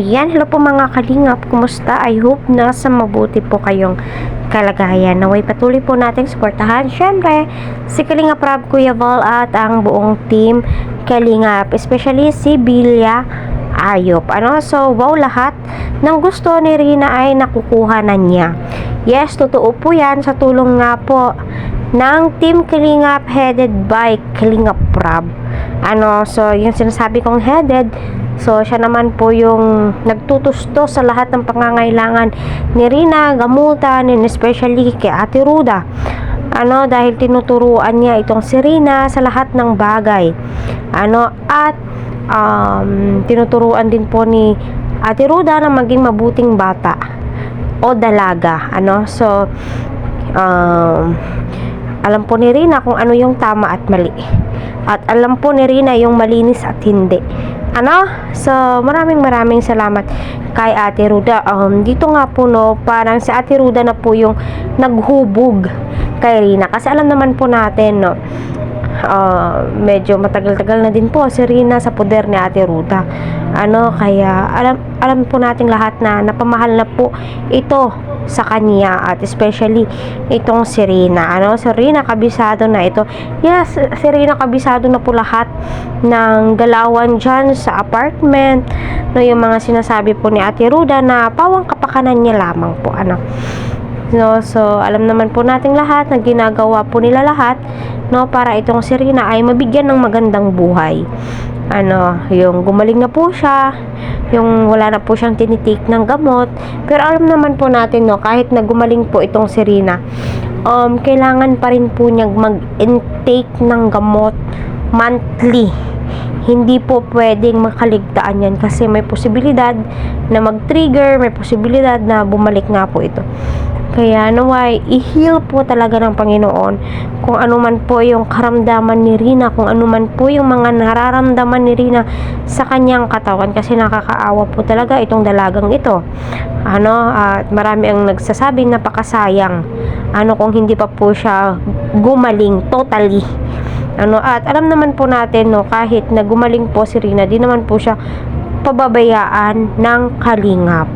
Ayan, hello po mga kalingap, kumusta? I hope nasa mabuti po kayong kalagayan. Naway patuloy po nating suportahan, syempre, si Kalingap Rob, Kuya Val at ang buong team Kalingap, especially si Bilya Ayop. So, wow, lahat ng gusto ni Rina ay nakukuha na niya. Yes, totoo po yan, sa tulong nga po ng Team Kalingap headed by Kalingap Rob. So, yung sinasabi kong headed, so, siya naman po yung nagtutusto sa lahat ng pangangailangan ni Rina, gamutan, and especially kay Ate Ruda. Dahil tinuturuan niya itong si Rina sa lahat ng bagay. At tinuturuan din po ni Ate Ruda na maging mabuting bata o dalaga. So, alam po ni Rina kung ano yung tama at mali. At alam po ni Rina yung malinis at hindi. So, maraming salamat kay Ate Ruda. Dito nga po, parang si Ate Ruda na po yung naghubog kay Rina. Kasi alam naman po natin, medyo matagal-tagal na din po si Rina sa poder ni Ate Ruda. Kaya alam po nating lahat na napamahal na po ito sa kanya, at especially itong si Rina. Si Rina kabisado na ito. Yes, si Rina kabisado na po lahat ng galawan dyan sa apartment, yung mga sinasabi po ni Ate Ruda na pawang kapakanan niya lamang po. So, alam naman po nating lahat na ginagawa po nila lahat, para itong si Rina ay mabigyan ng magandang buhay. Yung gumaling na po siya, yung wala na po siyang tinitake ng gamot. Pero alam naman po natin, kahit na gumaling po itong si Rina, kailangan pa rin po niyang mag-intake ng gamot monthly. Hindi po pwedeng makaligtaan yan kasi may posibilidad na mag-trigger, may posibilidad na bumalik nga po ito. Kaya naway, i-heal po talaga ng Panginoon kung ano man po yung karamdaman ni Rina, kung ano man po yung mga nararamdaman ni Rina sa kanyang katawan, kasi nakakaawa po talaga itong dalagang ito. At marami ang nagsasabing napakasayang kung hindi pa po siya gumaling totally. At alam naman po natin, kahit na gumaling po si Rina, di naman po siya pababayaan ng Kalingap.